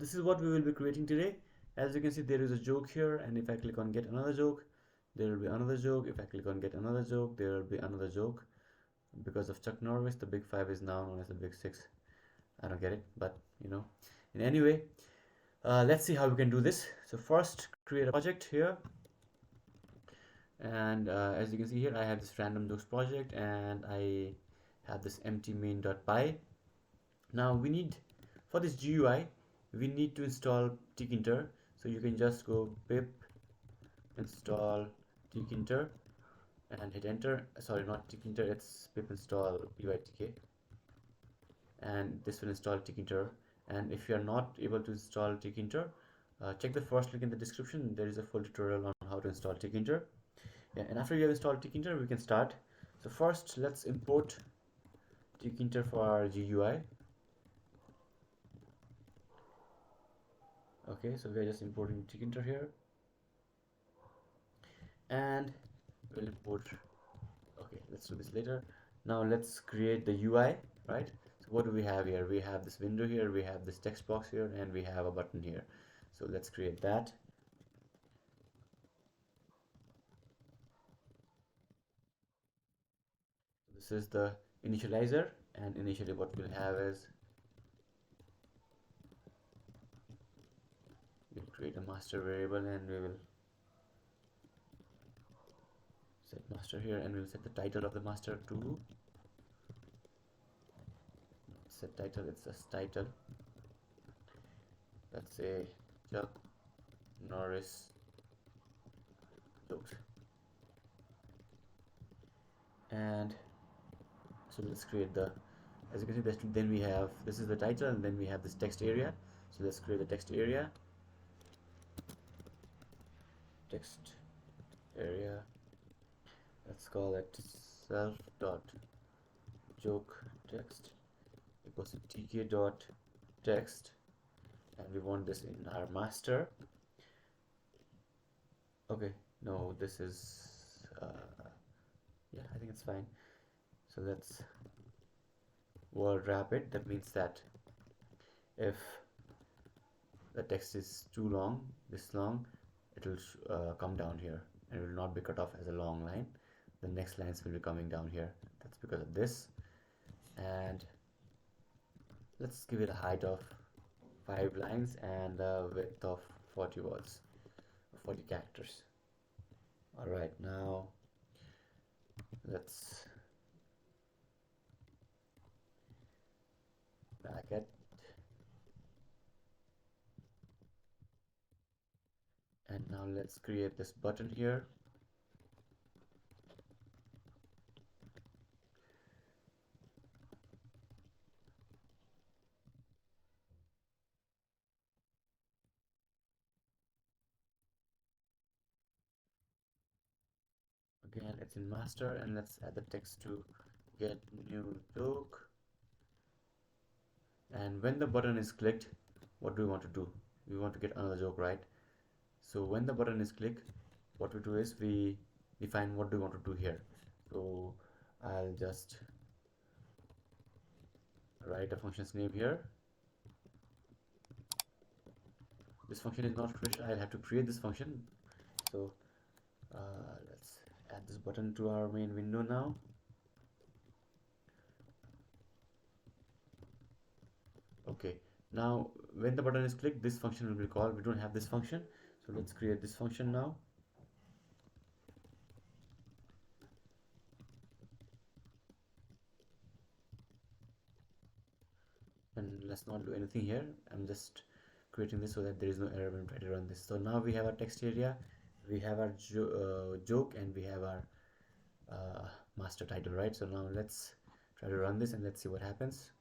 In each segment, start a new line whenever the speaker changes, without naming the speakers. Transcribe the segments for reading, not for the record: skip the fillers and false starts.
this is what we will be creating today. As you can see, there is a joke here, and if I click on get another joke, there will be another joke. If I click on get another joke, there will be another joke. Because of Chuck Norris, the big five is now known as the big six. I don't get it, but in any way, let's see how we can do this. So first, create a project here, and as you can see here, I have this random jokes project, and I have this empty main.py. Now we need, for this GUI, we need to install Tkinter. So you can just go pip install Tkinter and hit enter. Sorry, not Tkinter, it's pip install pytk, and this will install Tkinter. And if you are not able to install Tkinter, check the first link in the description. There is a full tutorial on how to install Tkinter. Yeah, and after you have installed Tkinter, we can start. So first, let's import Tkinter for our GUI. Okay, so we are just importing Tkinter here, and we'll import. Okay, let's do this later. Now let's create the UI, right? So what do we have here? We have this window here, we have this text box here, and we have a button here. So let's create that. This is the initializer, and initially what we'll have is we'll create a master variable, and we will set master here, and we'll set the title of the master to set title. It's just title. Let's say Chuck Norris jokes, and so let's create the, as you can see, then we have, this is the title, and then we have this text area. So let's create the text area. Text area, let's call it self dot joke text equals to tk dot text, and we want this in our master. Okay, no, this is yeah, I think it's fine. So let's word wrap it. That means that if the text is too long, this long, it will come down here, and it will not be cut off as a long line. The next lines will be coming down here. That's because of this. And let's give it a height of 5 lines and a width of 40 words, 40 characters. Alright, now let's back it, and now let's create this button here. Again, it's in master, and let's add the text to get new joke. And when the button is clicked, what do we want to do? We want to get another joke, right? So when the button is clicked, what we do is we define what do we want to do here. So I'll just write a function's name here. This function is not created, I'll have to create this function. So let's add this button to our main window now. Okay, now when the button is clicked, this function will be called. We don't have this function, so let's create this function now. And let's not do anything here. I'm just creating this so that there is no error when I try to run this. So now we have our text area, we have our joke, and we have our master title, right? So now let's try to run this, and let's see what happens.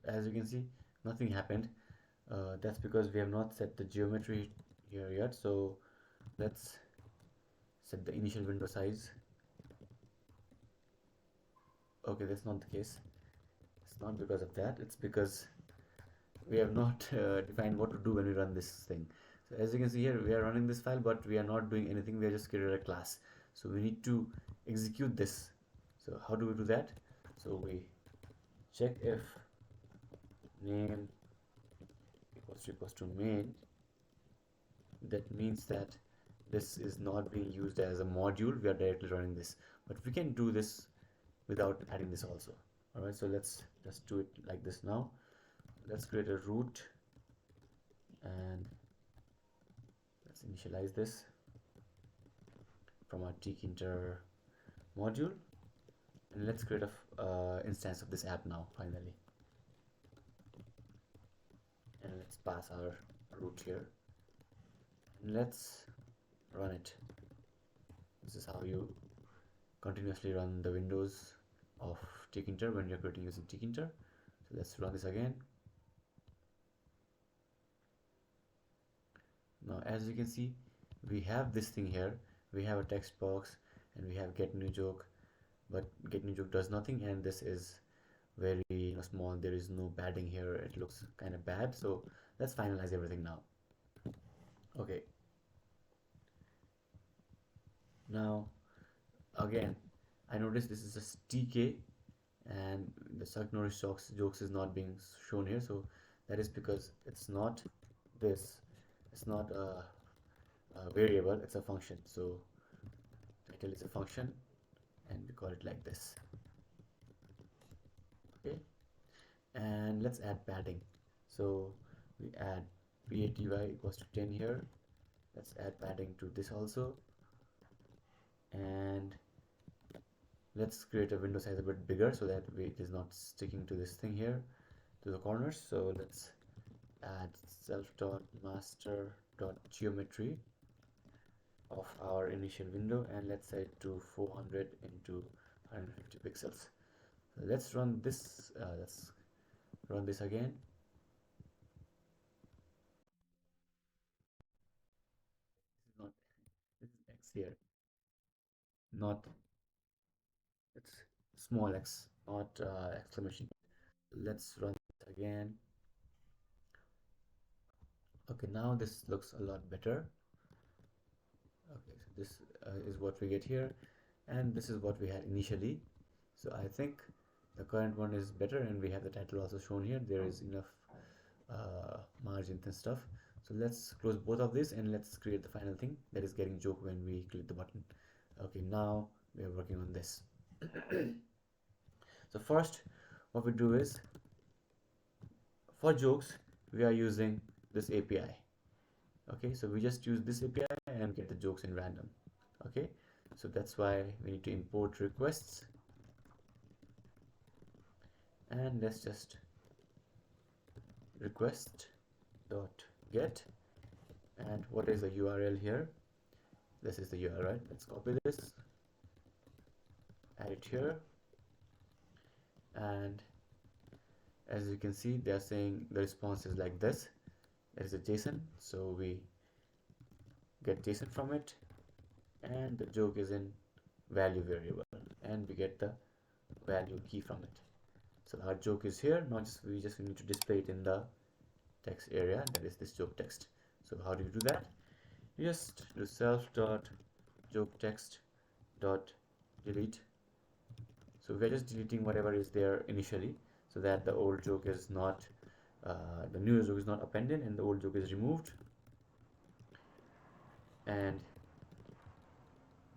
So as you can see, nothing happened. That's because we have not set the geometry here yet. So let's set the initial window size. Okay, that's not the case. It's not because of that, it's because we have not defined what to do when we run this thing. So as you can see here, we are running this file, but we are not doing anything. We are just created a class. So we need to execute this. So how do we do that? So we check if name equals to main. That means that this is not being used as a module, we are directly running this, but we can do this without adding this also. All right, so let's just do it like this now. Let's create a root and let's initialize this from our Tkinter module, and let's create a instance of this app now finally, and let's pass our root here and let's run it. This is how you continuously run the windows of Tkinter when you're creating using Tkinter. So let's run this again. Now as you can see, we have this thing here, we have a text box and we have get new joke, but get new joke does nothing, and this is very small, there is no padding here, it looks kind of bad. So let's finalize everything now. Okay, now again I noticed this is a TK and the suck nourish jokes is not being shown here, so that is because it's not this, it's not a variable, it's a function. So title is a function and we call it like this. Okay, and let's add padding. So we add paty equals to 10 here. Let's add padding to this also, and let's create a window size a bit bigger so that it is not sticking to this thing here to the corners. So let's add self.master.geometry of our initial window and let's set it to 400 into 150 pixels. So let's run this again. This is X here, not, it's small x, not exclamation. Let's run it again. Okay, now this looks a lot better. Okay, so this is what we get here, and this is what we had initially. So I think the current one is better, and we have the title also shown here. There is enough margins and stuff. So let's close both of these and let's create the final thing, that is getting joke when we click the button. Okay, now we are working on this. So first what we do is, for jokes we are using this API. Okay, so we just use this API and get the jokes in random. Okay, so that's why we need to import requests, and let's just request dot get, and what is the URL here? This is the URL, right? Let's copy this, add it here, and as you can see they are saying the response is like this. There is a JSON, so we get JSON from it, and the joke is in value variable, and we get the value key from it. So our joke is here. Not just we need to display it in the text area, that is this joke text. So how do you do that? You just do self dot joke text dot delete. So we're just deleting whatever is there initially, so that the old joke is not the new joke is not appended and the old joke is removed, and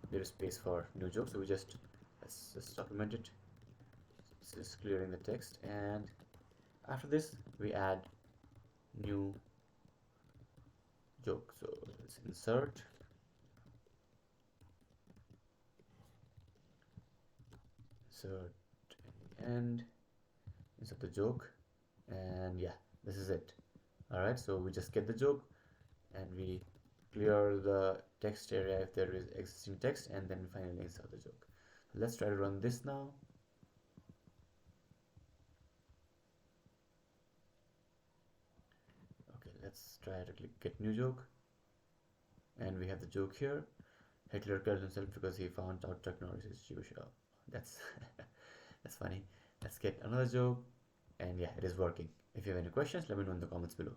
there is space for new joke. So we let's just document it. This is clearing the text, and after this we add new joke. So let's insert and insert the joke, and yeah, this is it. All right, so we just get the joke and we clear the text area if there is existing text, and then finally insert the joke. So let's try to run this now. Okay, let's try to click get new joke, and we have the joke here. Hitler killed himself because he found out Chuck Norris is Jewish. Oh, that's that's funny. Let's get another joke, and yeah, it is working. If you have any questions, let me know in the comments below.